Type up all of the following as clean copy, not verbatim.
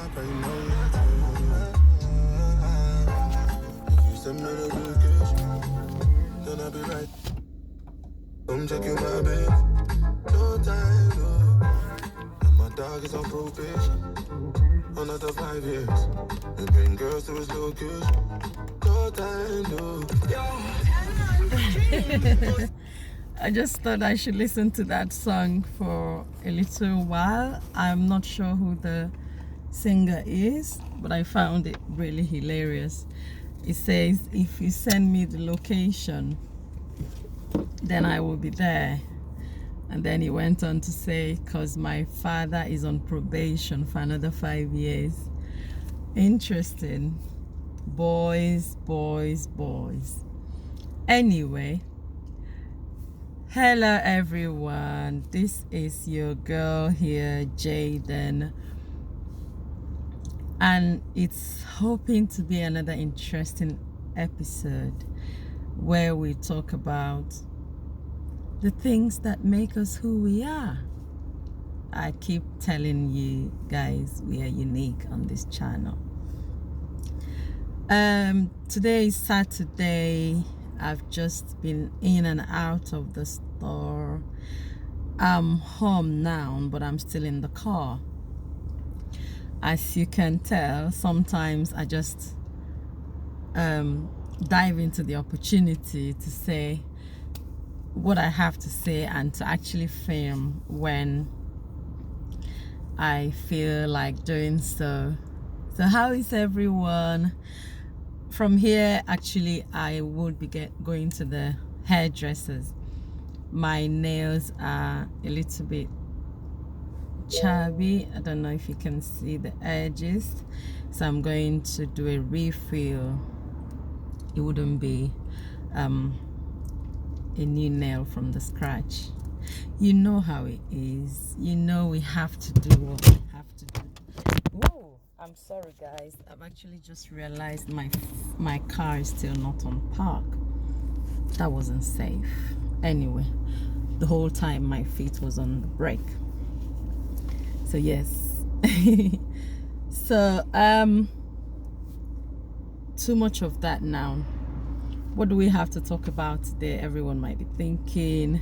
Come check you, my babe. No time, no. And my dog is on probation. Another 5 years. And bring girls to his location. No time, no. I just thought I should listen to that song for a little while. I'm not sure who the singer is, but I found it really hilarious. It says, if you send me the location, then I will be there. And then he went on to say, because my father is on probation for another 5 years. Interesting. Boys, boys, boys. Anyway, hello everyone. This is your girl here, Jaden. And it's hoping to be another interesting episode where we talk about the things that make us who we are. I keep telling you guys we are unique on this channel. Today is Saturday. I've just been in and out of the store. I'm home now, but I'm still in the car. As you can tell, sometimes I just dive into the opportunity to say what I have to say and to actually film when I feel like doing so. So how is everyone? From here, actually, I would be going to the hairdressers. My nails are a little bit chubby. I don't know if you can see the edges. So I'm going to do a refill. It wouldn't be a new nail from the scratch. You know how it is. You know we have to do what we have to do. Oh, I'm sorry guys. I've actually just realized my car is still not on park. That wasn't safe. Anyway, the whole time my feet was on the brake. So yes. So too much of that now. What do we have to talk about today? Everyone might be thinking.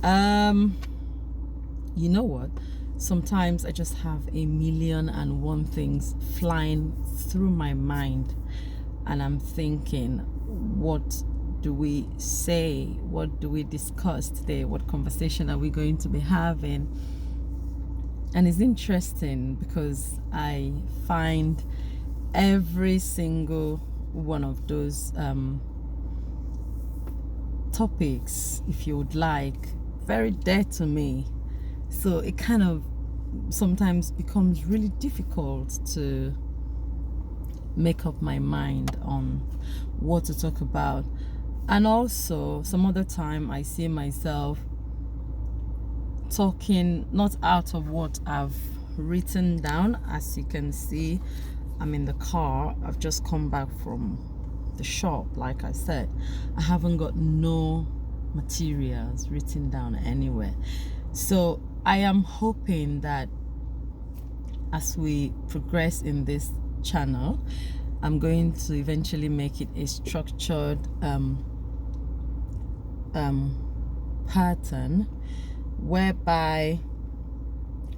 You know what? Sometimes I just have a million and one things flying through my mind, and I'm thinking, what do we say? What do we discuss today? What conversation are we going to be having? And it's interesting because I find every single one of those topics, if you would like, very dear to me. So it kind of sometimes becomes really difficult to make up my mind on what to talk about. And also some other time I see myself talking not out of what I've written down. As you can see, I'm in the car. I've just come back from the shop. Like I said, I haven't got no materials written down anywhere. So I am hoping that as we progress in this channel, I'm going to eventually make it a structured pattern whereby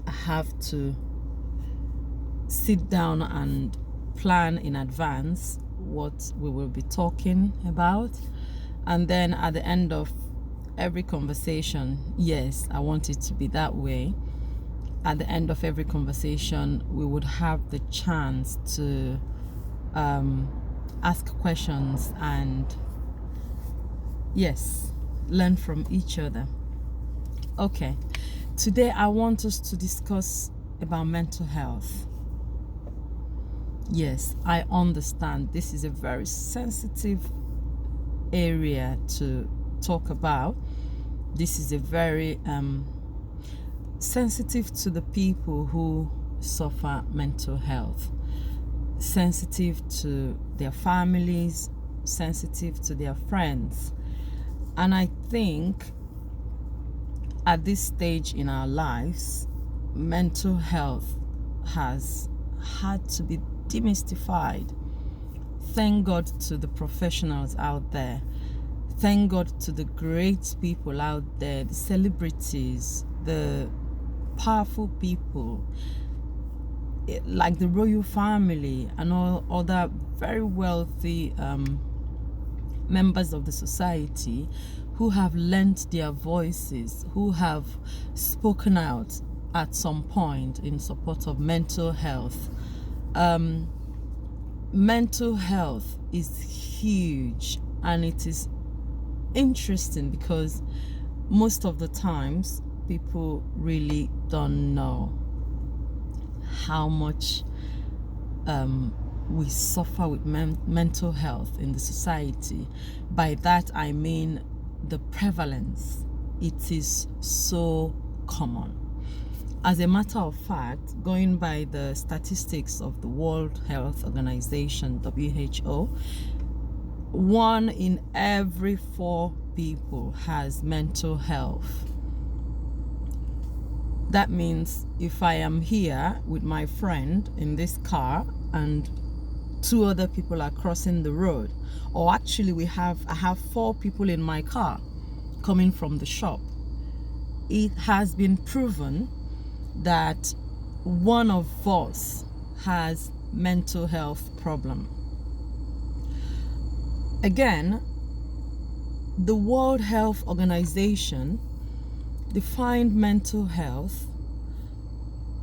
I have to sit down and plan in advance what we will be talking about, and then at the end of every conversation, yes, I want it to be that way, at the end of every conversation we would have the chance to ask questions and yes, learn from each other. Okay, today I want us to discuss about mental health. Yes, I understand this is a very sensitive area to talk about. This is a very sensitive to the people who suffer mental health, sensitive to their families, sensitive to their friends. And I think at this stage in our lives, mental health has had to be demystified. Thank God to the professionals out there. Thank God to the great people out there, the celebrities, the powerful people, like the royal family and all other very wealthy members of the society who have lent their voices, who have spoken out at some point in support of mental health. Mental health is huge, and it is interesting because most of the times people really don't know how much we suffer with mental health in the society. By that I mean the prevalence. It is so common. As a matter of fact, going by the statistics of the World Health Organization, WHO, 1 in every 4 people has mental health. That means if I am here with my friend in this car and 2 other people are crossing the road, or actually I have 4 people in my car coming from the shop, it has been proven that one of us has mental health problem. Again, the World Health Organization defined mental health,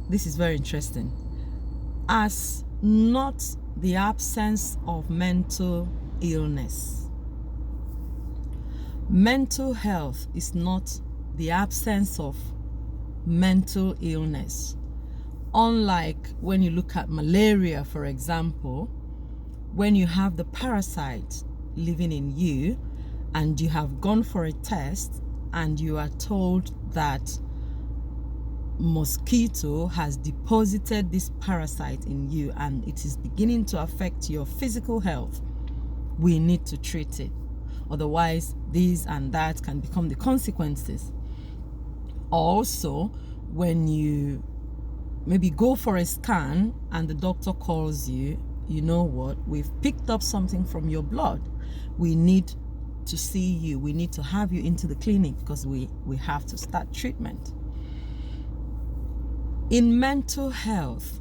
this is very interesting, as not the absence of mental illness. Mental health is not the absence of mental illness. Unlike when you look at malaria, for example, when you have the parasite living in you and you have gone for a test and you are told that mosquito has deposited this parasite in you and it is beginning to affect your physical health, we need to treat it. Otherwise, this and that can become the consequences. Also, when you maybe go for a scan and the doctor calls you, you know what, we've picked up something from your blood. We need to see you. We need to have you into the clinic because we have to start treatment. In mental health,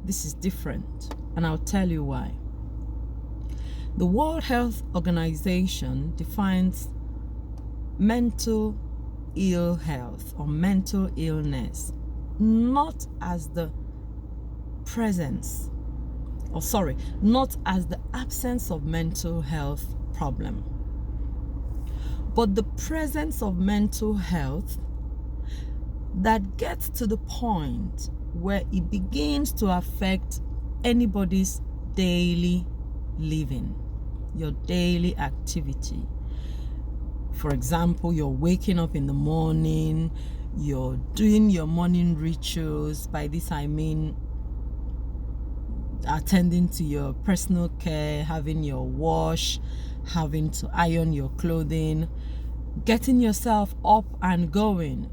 this is different, and I'll tell you why. The World Health Organization defines mental ill health or mental illness not as the presence, not as the absence of mental health problem, but the presence of mental health that gets to the point where it begins to affect anybody's daily living, your daily activity. For example, you're waking up in the morning, you're doing your morning rituals. By this I mean attending to your personal care, having your wash, having to iron your clothing, getting yourself up and going.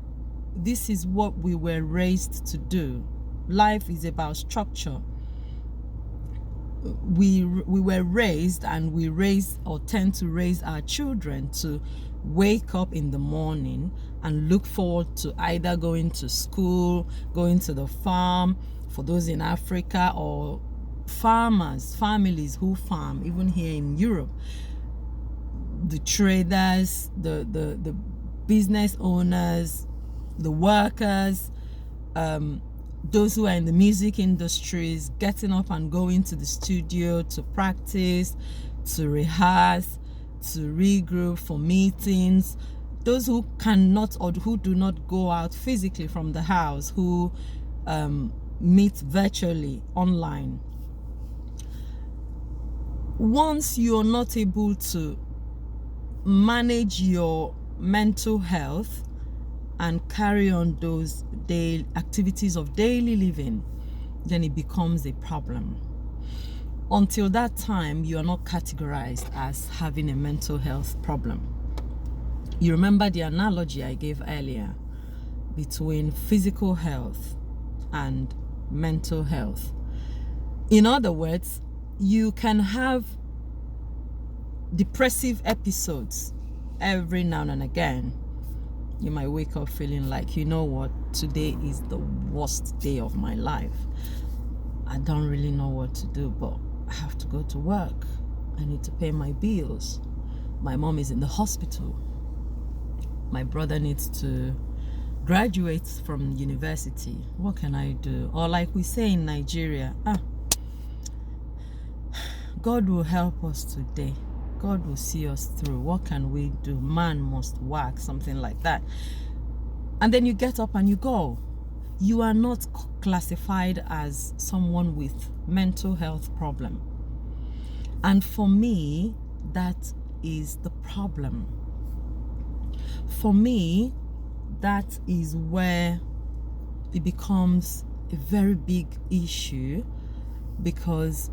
This is what we were raised to do. Life is about structure. We were raised, and we raise or tend to raise our children to wake up in the morning and look forward to either going to school, going to the farm, for those in Africa, or families who farm, even here in Europe, the traders, the business owners, the workers, those who are in the music industries, getting up and going to the studio to practice, to rehearse, to regroup for meetings. Those who cannot or who do not go out physically from the house, who meet virtually online. Once you're not able to manage your mental health and carry on those daily activities of daily living, then it becomes a problem. Until that time, you are not categorized as having a mental health problem. You remember the analogy I gave earlier between physical health and mental health. In other words, you can have depressive episodes every now and again. You might wake up feeling like, you know what, today is the worst day of my life. I don't really know what to do, but I have to go to work. I need to pay my bills. My mom is in the hospital. My brother needs to graduate from university. What can I do? Or like we say in Nigeria, God will help us today. God will see us through. What can we do? Man must work, something like that. And then you get up and you go. You are not classified as someone with mental health problem. And for me, that is the problem. For me, that is where it becomes a very big issue, because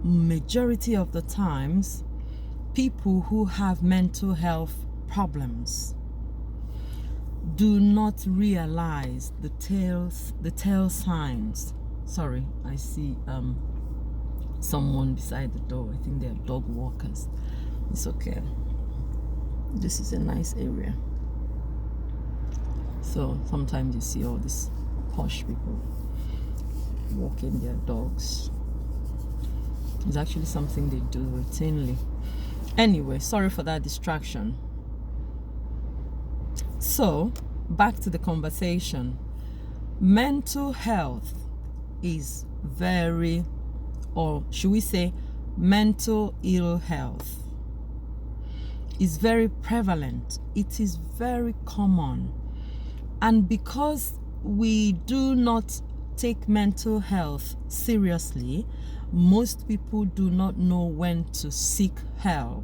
majority of the times, people who have mental health problems do not realize the tail signs. Sorry, I see someone beside the door. I think they're dog walkers. It's okay. This is a nice area. So sometimes you see all these posh people walking their dogs. It's actually something they do routinely. Anyway, sorry for that distraction. So, back to the conversation. Mental health is very, or should we say, mental ill health is very prevalent. It is very common. And because we do not take mental health seriously, most people do not know when to seek help.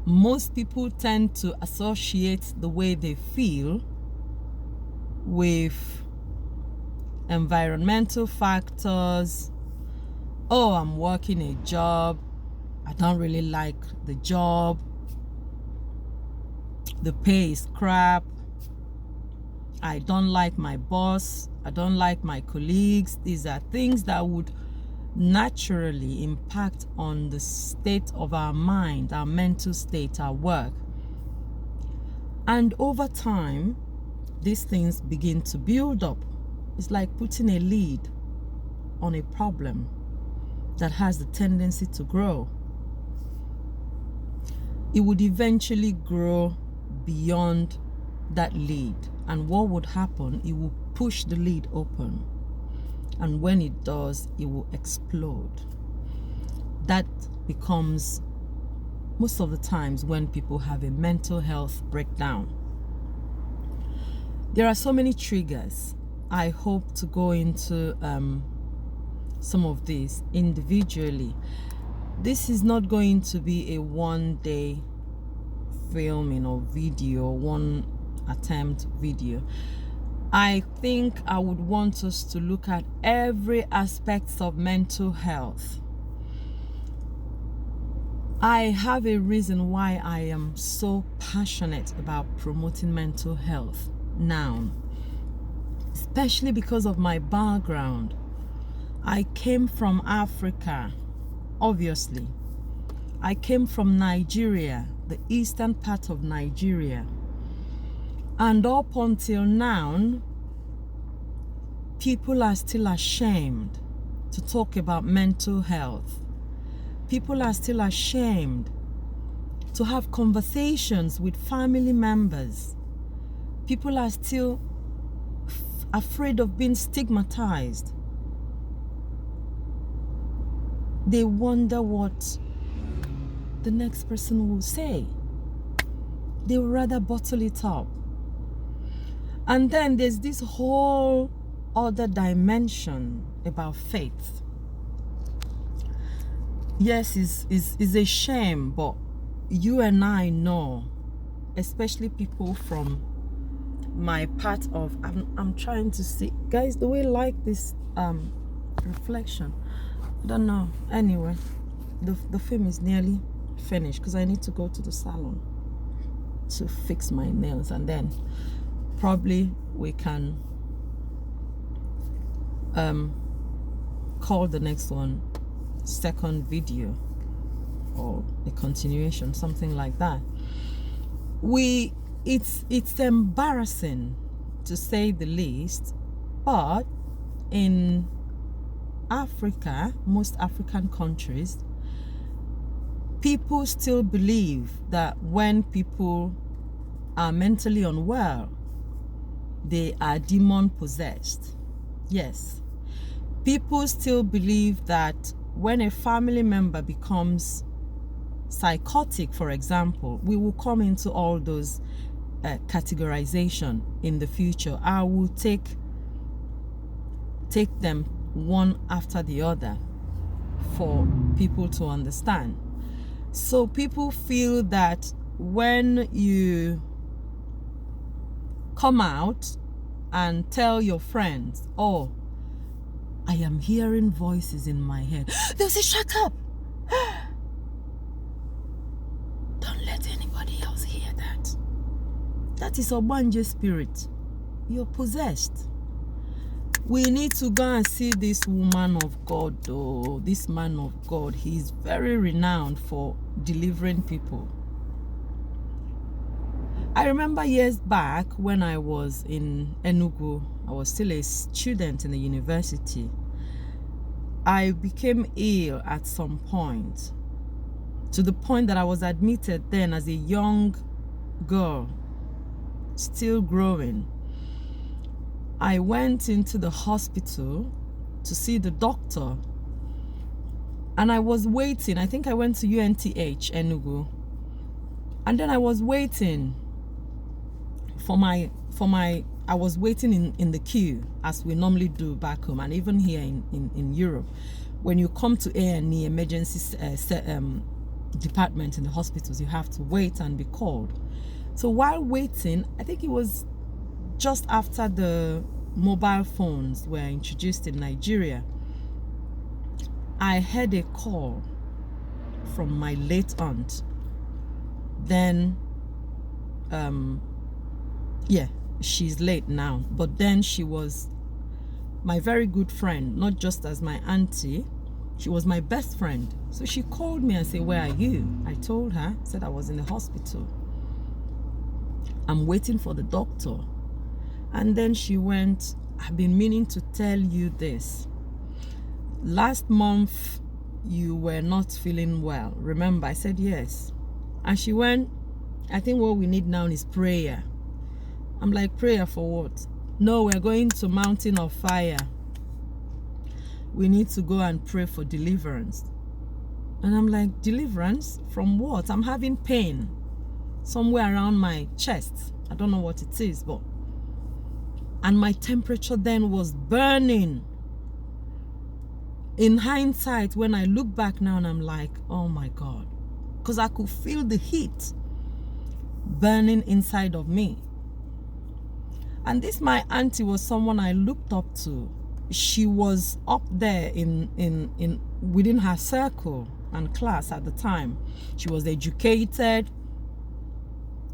Most people tend to associate the way they feel with environmental factors. Oh, I'm working a job. I don't really like the job. The pay is crap. I don't like my boss. I don't like my colleagues. These are things that would naturally impact on the state of our mind, our mental state, our work. And over time, these things begin to build up. It's like putting a lid on a problem that has the tendency to grow. It would eventually grow beyond that lid. And what would happen? It will push the lid open. And when it does, it will explode. That becomes most of the times when people have a mental health breakdown. There are so many triggers. I hope to go into some of these individually. This is not going to be a one-day filming or video, one attempt video. I think I would want us to look at every aspect of mental health. I have a reason why I am so passionate about promoting mental health now, especially because of my background. I came from Africa, obviously. I came from Nigeria, the eastern part of Nigeria. And up until now, people are still ashamed to talk about mental health. People are still ashamed to have conversations with family members. People are still afraid of being stigmatized. They wonder what the next person will say. They would rather bottle it up. And then there's this whole other dimension about faith. Yes, it's a shame, but you and I know, especially people from my part of, I'm trying to see, guys, do we like this reflection? I don't know. Anyway, the film is nearly finished because I need to go to the salon to fix my nails, and then probably we can call the next one second video or a continuation, something like that. It's embarrassing to say the least, but in Africa, most African countries, people still believe that when people are mentally unwell, they are demon possessed. Yes, people still believe that when a family member becomes psychotic, for example, we will come into all those categorization in the future. I will take them one after the other for people to understand. So people feel that when you come out and tell your friends, oh, I am hearing voices in my head, they'll say, shut up. Don't let anybody else hear that. That is Obanje spirit. You're possessed. We need to go and see this woman of God, though. This man of God, he's very renowned for delivering people. I remember years back when I was in Enugu, I was still a student in the university. I became ill at some point, to the point that I was admitted then as a young girl, still growing. I went into the hospital to see the doctor, and I was waiting. I think I went to UNTH Enugu, and then I was waiting for my I was waiting in the queue, as we normally do back home, and even here in Europe. When you come to A&E, emergency department in the hospitals, you have to wait and be called. So while waiting, I think it was just after the mobile phones were introduced in Nigeria, I had a call from my late aunt. Then, yeah, she's late now, but then she was my very good friend, not just as my auntie, she was my best friend. So she called me and said, where are you? I told her, said I was in the hospital. I'm waiting for the doctor. And then she went, I've been meaning to tell you this. Last month, you were not feeling well. Remember? I said, yes. And she went, I think what we need now is prayer. I'm like, prayer for what? No, we're going to Mountain of Fire. We need to go and pray for deliverance. And I'm like, deliverance? From what? I'm having pain somewhere around my chest. I don't know what it is, but... And my temperature then was burning. In hindsight, when I look back now, and I'm like, oh my God. Because I could feel the heat burning inside of me. And this, my auntie, was someone I looked up to. She was up there within her circle and class at the time. She was educated.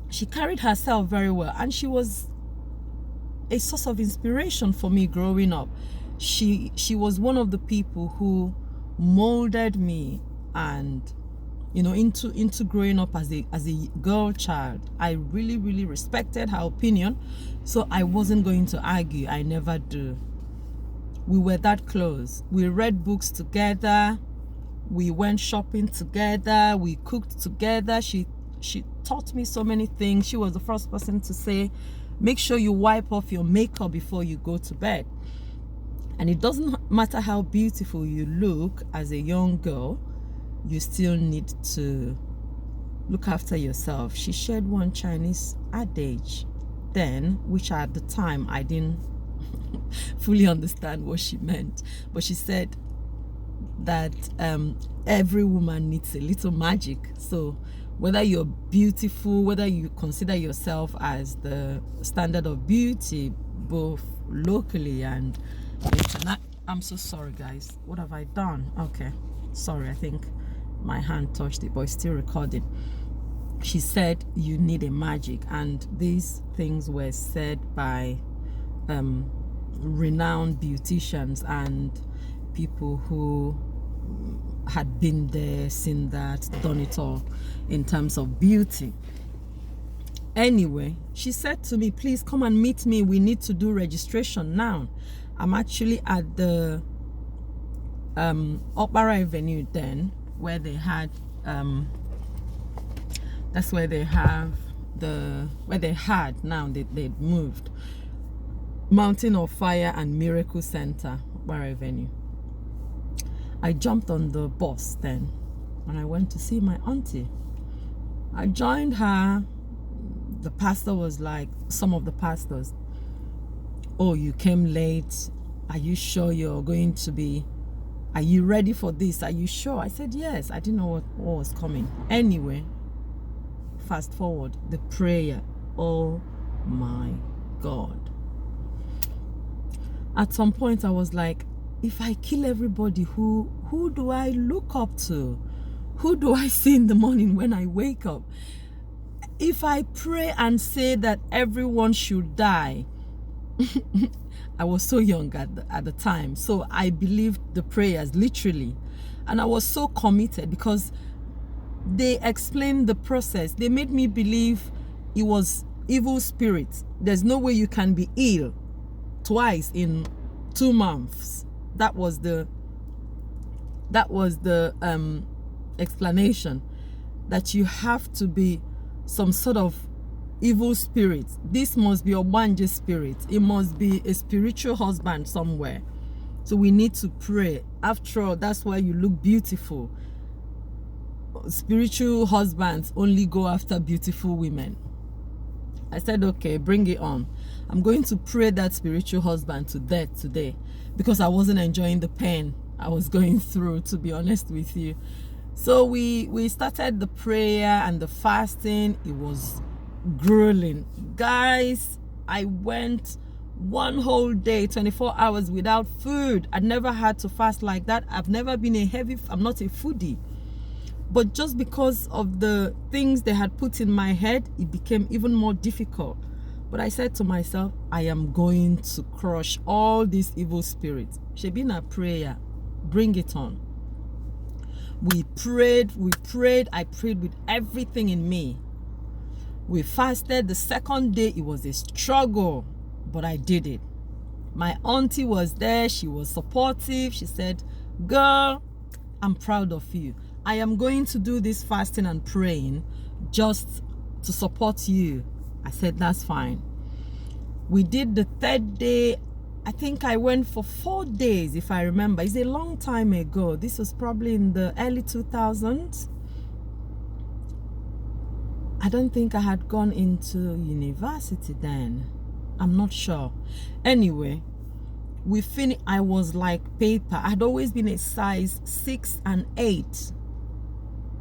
She carried herself very well. And she was a source of inspiration for me growing up. She was one of the people who molded me, and into growing up as a girl child. I really, really respected her opinion, so I wasn't going to argue. I never do. We were that close. We read books together. We went shopping together. We cooked together. She taught me so many things. She was the first person to say, make sure you wipe off your makeup before you go to bed. And it doesn't matter how beautiful you look as a young girl, you still need to look after yourself. She shared one Chinese adage then, which at the time I didn't fully understand what she meant. But she said that every woman needs a little magic. So whether you're beautiful, whether you consider yourself as the standard of beauty, both locally and internationally. I'm so sorry, guys. What have I done? Okay. Sorry, I think my hand touched it, but it's still recording. She said you need a magic, and these things were said by renowned beauticians, and people who had been there, seen that, done it all in terms of beauty. Anyway, she said to me, please come and meet me. We need to do registration now. I'm actually at the Opera Avenue then, where they had that's where they have now they've moved Mountain of Fire and Miracle Center, Opera Avenue. I jumped on the bus then and I went to see my auntie. I joined her. The pastor was like, some of the pastors, oh, you came late. Are you sure you're going to be, are you ready for this? Are you sure? I said, yes. I didn't know what was coming. Anyway, fast forward, the prayer. Oh my God. At some point I was like, if I kill everybody, who do I look up to? Who do I see in the morning when I wake up? If I pray and say that everyone should die, I was so young at the time, so I believed the prayers literally, and I was so committed because they explained the process. They made me believe it was evil spirits. There's no way you can be ill twice in 2 months. That was the explanation, that you have to be some sort of evil spirit. This must be a Wanje spirit. It must be a spiritual husband somewhere. So we need to pray. After all, that's why you look beautiful. Spiritual husbands only go after beautiful women. I said, okay, bring it on. I'm going to pray that spiritual husband to death today, because I wasn't enjoying the pain I was going through, to be honest with you. So we started the prayer and the fasting. It was grueling. Guys, I went 1 whole day, 24 hours without food. I'd never had to fast like that. I've never been I'm not a foodie. But just because of the things they had put in my head, it became even more difficult. But I said to myself, I am going to crush all these evil spirits. Shebina prayer, bring it on. We prayed. I prayed with everything in me. We fasted. The second day, it was a struggle, but I did it. My auntie was there. She was supportive. She said, girl, I'm proud of you. I am going to do this fasting and praying just to support you. I said, that's fine. We did the 3rd day. I think I went for 4 days, if I remember. It's a long time ago. This was probably in the early 2000s. I don't think I had gone into university then. I'm not sure. Anyway, we finished. I was like paper. I had always been a size 6 and 8.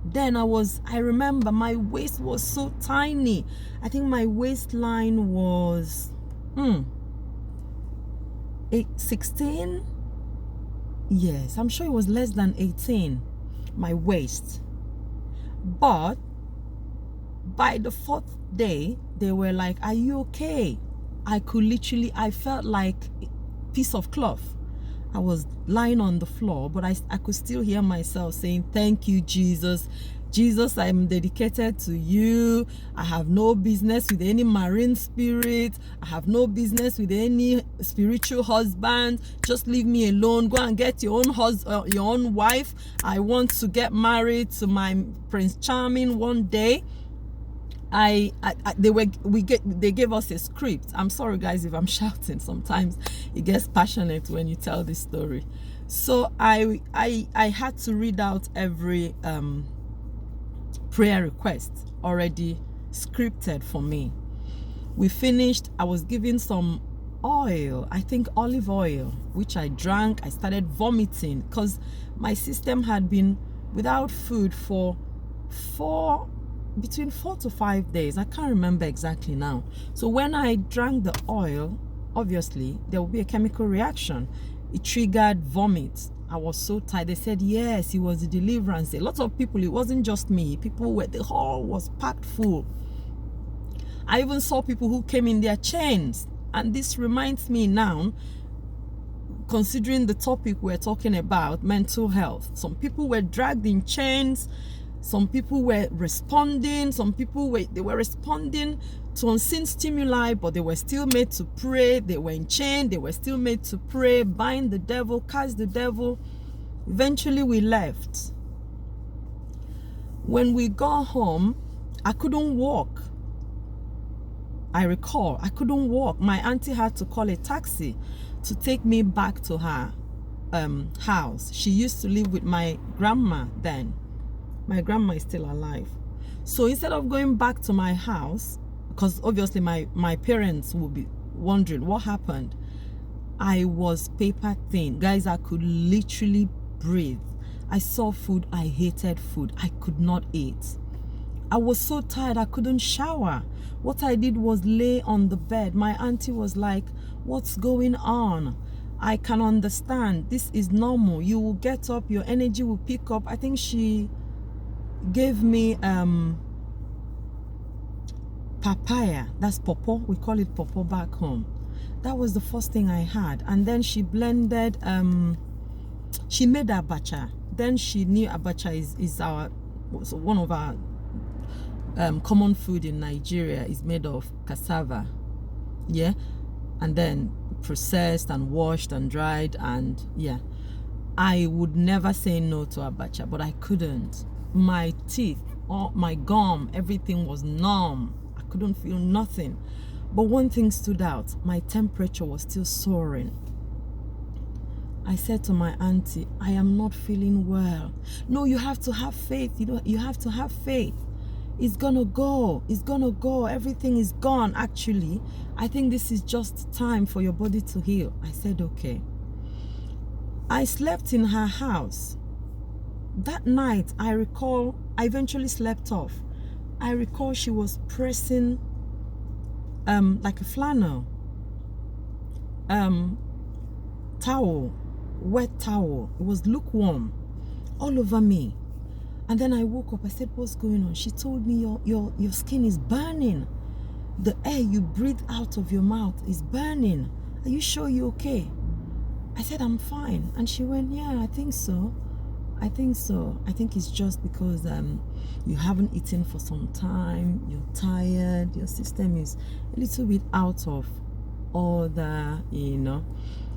Then I remember my waist was so tiny. I think my waistline was 16. Yes, I'm sure it was less than 18, my waist. But by the 4th day, they were like, are you okay? I felt like a piece of cloth. I was lying on the floor, but I could still hear myself saying, thank you, Jesus. Jesus, I'm dedicated to you. I have no business with any marine spirit. I have no business with any spiritual husband. Just leave me alone. Go and get your own wife. I want to get married to my Prince Charming one day. They gave us a script. I'm sorry guys if I'm shouting. Sometimes it gets passionate when you tell this story. So I had to read out every prayer request already scripted for me. We finished. I was given some oil, I think olive oil, which I drank. I started vomiting because my system had been without food for between 4 to 5 days. I can't remember exactly now. So when I drank the oil, obviously there will be a chemical reaction. It triggered vomit. I was so tired. They said yes, it was a deliverance. A lot of people, it wasn't just me. The hall was packed full. I even saw people who came in their chains. And this reminds me now, considering the topic we're talking about, mental health. Some people were dragged in chains. Some people were responding. Some people were responding to unseen stimuli, but they were still made to pray. They were in chain. They were still made to pray, bind the devil, cast the devil. Eventually, we left. When we got home, I couldn't walk. I recall, I couldn't walk. My auntie had to call a taxi to take me back to her house. She used to live with my grandma then. My grandma is still alive. So instead of going back to my house, because obviously my parents will be wondering what happened, I was paper thin. Guys, I could literally breathe. I saw food, I hated food. I could not eat. I was so tired, I couldn't shower. What I did was lay on the bed. My auntie was like, what's going on? I can understand. This is normal. You will get up, your energy will pick up. I think she gave me papaya. That's pawpaw. We call it pawpaw back home. That was the first thing I had. And then she blended, she made abacha. Then she knew abacha is one of our common food in Nigeria. Is made of cassava, yeah, and then processed and washed and dried, and yeah, I would never say no to abacha, but I couldn't. My teeth, my gum, everything was numb. I couldn't feel nothing. But one thing stood out: my temperature was still soaring. I said to my auntie, I am not feeling well. No, you have to have faith. You have to have faith. It's gonna go. It's gonna go. Everything is gone. Actually, I think this is just time for your body to heal. I said, okay. I slept in her house. That night, I recall, I eventually slept off. I recall she was pressing like a flannel towel, wet towel. It was lukewarm all over me. And then I woke up. I said, what's going on? She told me, your skin is burning. The air you breathe out of your mouth is burning. Are you sure you're okay? I said, I'm fine. And she went, yeah, I think so. I think so. I think it's just because you haven't eaten for some time. You're tired. Your system is a little bit out of order,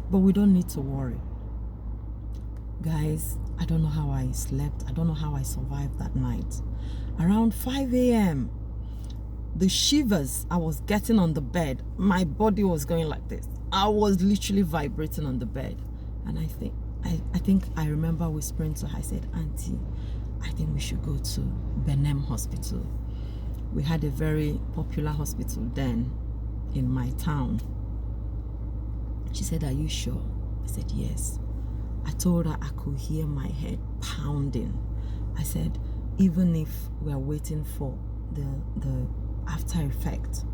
But we don't need to worry. Guys, I don't know how I slept. I don't know how I survived that night. Around 5 a.m., the shivers I was getting on the bed, my body was going like this. I was literally vibrating on the bed. And I think I remember whispering to her, I said, Auntie, I think we should go to Benem Hospital. We had a very popular hospital then in my town. She said, are you sure? I said, yes. I told her I could hear my head pounding. I said, even if we are waiting for the after effect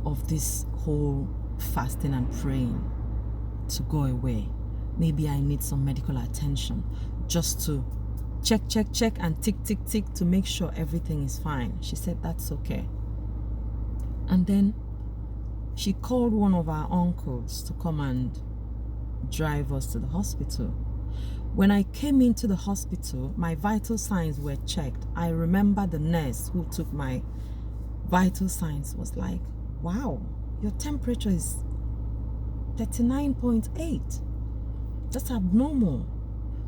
of this whole fasting and praying to go away, maybe I need some medical attention just to check and tick to make sure everything is fine. She said, that's okay. And then she called one of our uncles to come and drive us to the hospital. When I came into the hospital, my vital signs were checked. I remember the nurse who took my vital signs was like, wow, your temperature is 39.8. That's abnormal.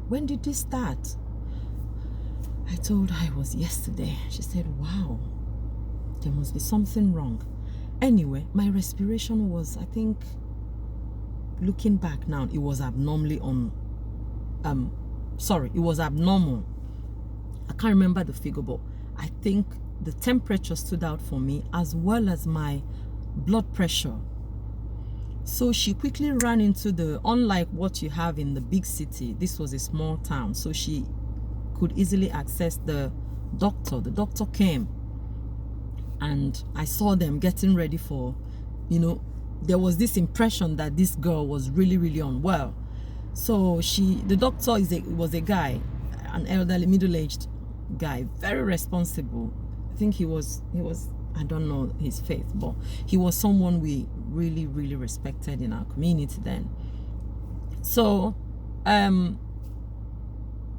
When did this start? I told her it was yesterday. She said, wow, there must be something wrong. Anyway, my respiration was, I think, looking back now, it was abnormally it was abnormal. I can't remember the figure, but I think the temperature stood out for me as well as my blood pressure. So she quickly ran into unlike what you have in the big city, this was a small town, so she could easily access the doctor. The doctor came and I saw them getting ready for, there was this impression that this girl was really, really unwell. So the doctor was a guy, an elderly, middle-aged guy, very responsible. I think he was, I don't know his faith, but he was someone we really, really respected in our community then. So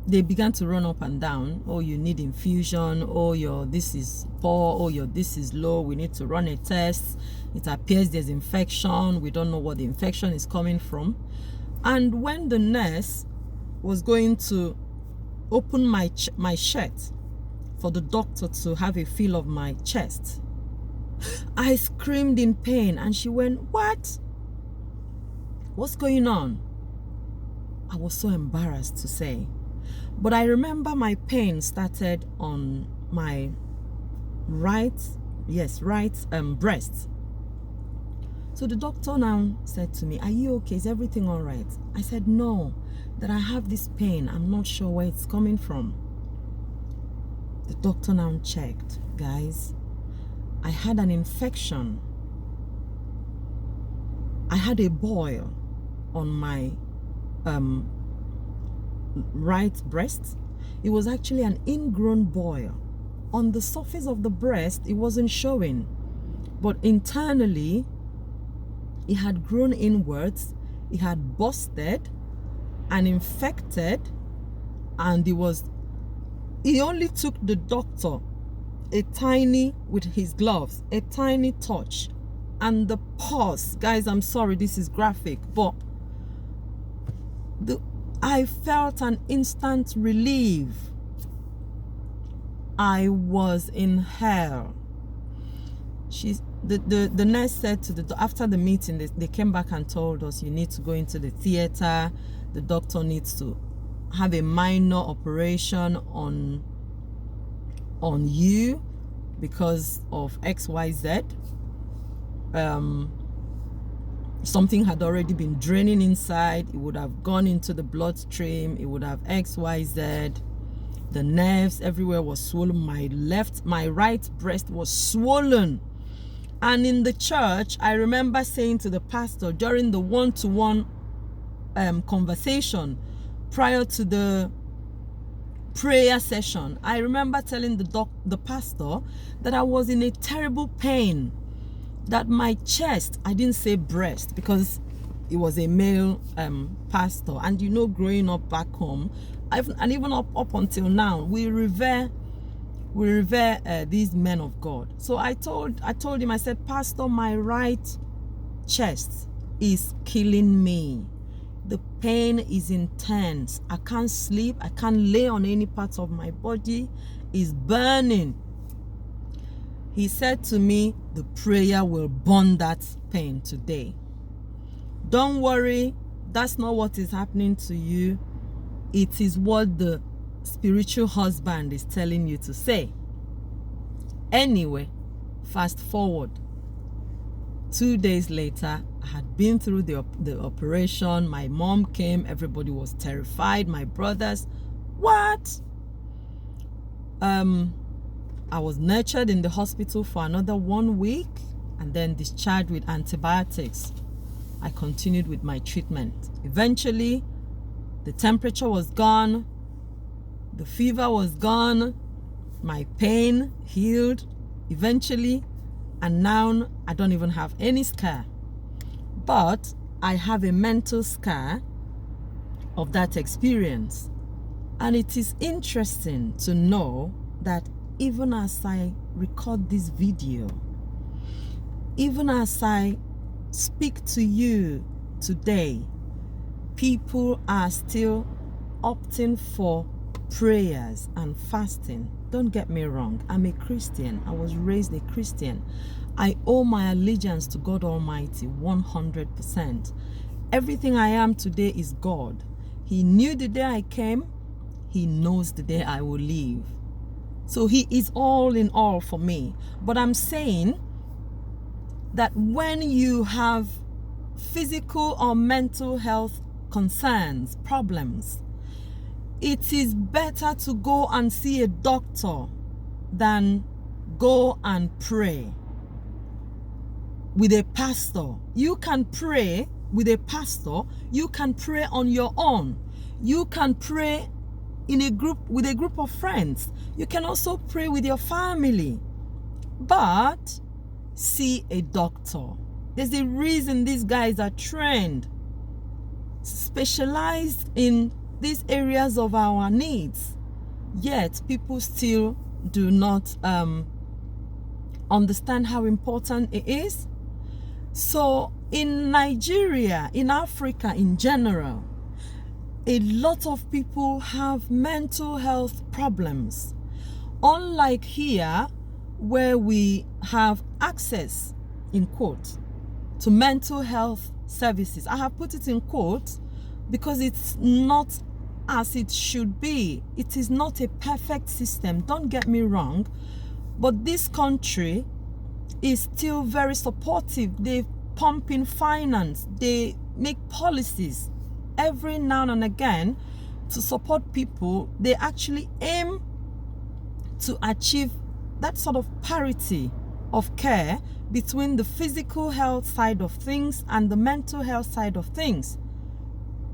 they began to run up and down. Oh, you need infusion. Oh, your this is poor. Oh, your this is low. We need to run a test. It appears there's infection. We don't know what the infection is coming from. And when the nurse was going to open my shirt for the doctor to have a feel of my chest, I screamed in pain, and she went, "What? What's going on?" I was so embarrassed to say. But I remember my pain started on my right breast. So the doctor now said to me, "Are you okay? Is everything all right?" I said, "No, that I have this pain. I'm not sure where it's coming from." The doctor now checked. Guys, I had an infection. I had a boil on my right breast. It was actually an ingrown boil. On the surface of the breast, it wasn't showing, but internally, it had grown inwards, it had busted and infected, and it only took the doctor with his gloves, a tiny touch, and the pus. Guys, I'm sorry, this is graphic, but I felt an instant relief. I was in hell. The nurse said after the meeting, they came back and told us, "You need to go into the theater. The doctor needs to have a minor operation on you because of XYZ. Something had already been draining inside. It would have gone into the bloodstream. It would have XYZ. The nerves everywhere was swollen. My right breast was swollen." And in the church, I remember saying to the pastor during the one-to-one conversation prior to the prayer session, I remember telling the pastor that I was in a terrible pain, that my chest, I didn't say breast because it was a male pastor, and you know, growing up back home, and even up until now, we revere these men of God. So I told him, I said, "Pastor, my right chest is killing me. The pain is intense. I can't sleep. I can't lay on any parts of my body. It's burning." He said to me, "The prayer will burn that pain today. Don't worry, that's not what is happening to you. It is what the spiritual husband is telling you to say." Anyway, fast forward. 2 days later, I had been through the operation. My mom came. Everybody was terrified. My brothers. What? I was nurtured in the hospital for another 1 week and then discharged with antibiotics. I continued with my treatment. Eventually, the temperature was gone. The fever was gone. My pain healed eventually. And now I don't even have any scar. But I have a mental scar of that experience. And it is interesting to know that even as I record this video, even as I speak to you today, people are still opting for prayers and fasting. Don't get me wrong, I'm a Christian. I was raised a Christian. I owe my allegiance to God Almighty 100%. Everything I am today is God. He knew the day I came. He knows the day I will leave. So He is all in all for me. But I'm saying that when you have physical or mental health concerns, problems, it is better to go and see a doctor than go and pray with a pastor. You can pray with a pastor. You can pray on your own. You can pray in a group with a group of friends. You can also pray with your family. But see a doctor. There's a reason these guys are trained. specialized in these areas of our needs, yet people still do not understand how important it is. So in Nigeria, in Africa in general, a lot of people have mental health problems. Unlike here, where we have access, in quotes, to mental health services. I have put it in quotes because it's not as it should be. It is not a perfect system, don't get me wrong, but this country is still very supportive. They pump in finance, they make policies every now and again to support people. They actually aim to achieve that sort of parity of care between the physical health side of things and the mental health side of things.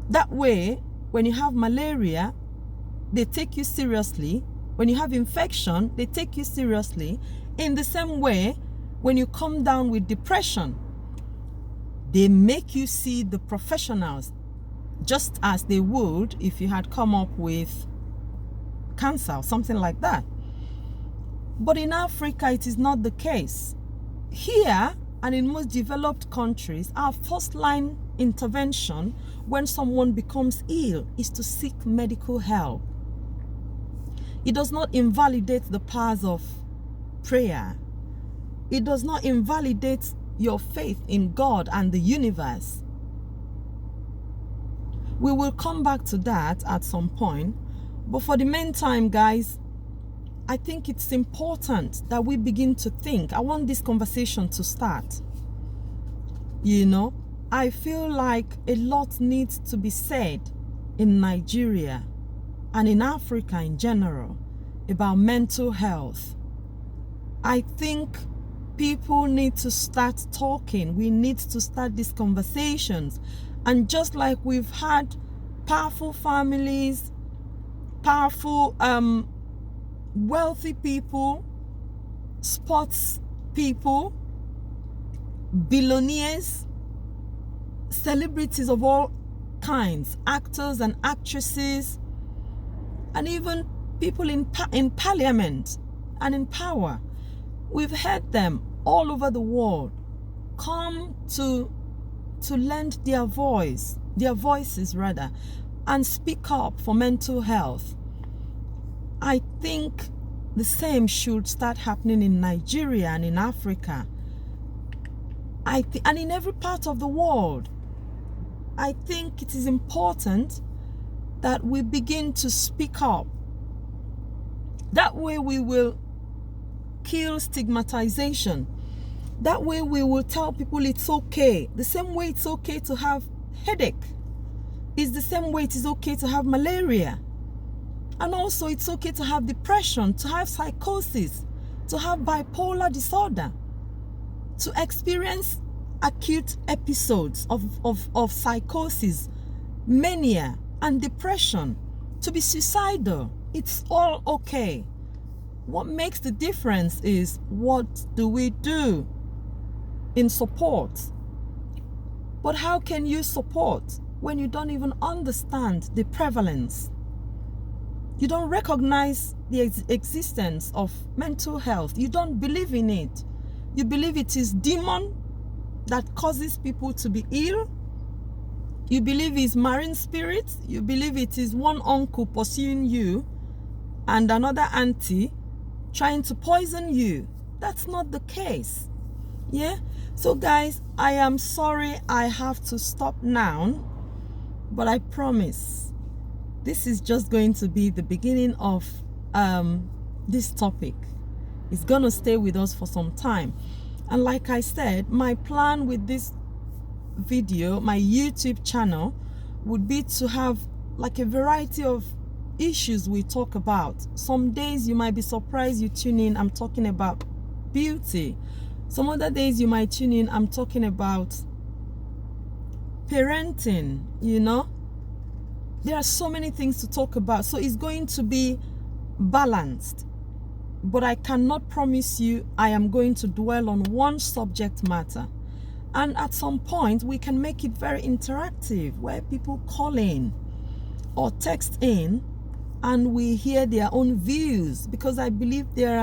That way, when you have malaria, they take you seriously. When you have infection, they take you seriously. In the same way, when you come down with depression, they make you see the professionals just as they would if you had come up with cancer or something like that. But in Africa, it is not the case. Here and in most developed countries, our first line intervention when someone becomes ill is to seek medical help. It does not invalidate the powers of prayer. It does not invalidate your faith in God and the universe. We will come back to that at some point. But for the meantime, guys, I think it's important that we begin to think. I want this conversation to start. You know, I feel like a lot needs to be said in Nigeria and in Africa in general about mental health. I think people need to start talking. We need to start these conversations. And just like we've had powerful families, powerful wealthy people, sports people, billionaires, celebrities of all kinds, actors and actresses, and even people in parliament and in power. We've heard them all over the world come to lend their voices rather, and speak up for mental health. I think the same should start happening in Nigeria and in Africa. And in every part of the world. I think it is important that we begin to speak up. That way we will kill stigmatization. That way we will tell people it's okay. The same way it's okay to have headache is the same way it is okay to have malaria. And also it's okay to have depression, to have psychosis, to have bipolar disorder, to experience acute episodes of psychosis, mania, and depression, to be suicidal. It's all okay. What makes the difference is, what do we do in support? But how can you support when you don't even understand the prevalence? You don't recognize the existence of mental health. You don't believe in it. You believe it is demon that causes people to be ill. You believe it's marine spirits. You believe it is one uncle pursuing you and another auntie trying to poison you. That's not the case. Yeah? So guys, I am sorry I have to stop now, but I promise this is just going to be the beginning of this topic. It's going to stay with us for some time. And like I said, my plan with this video, my YouTube channel, would be to have like a variety of issues we talk about. Some days you might be surprised you tune in, I'm talking about beauty. Some other days you might tune in, I'm talking about parenting, you know. There are so many things to talk about. So it's going to be balanced. But I cannot promise you I am going to dwell on one subject matter. And at some point, we can make it very interactive where people call in or text in and we hear their own views, because I believe there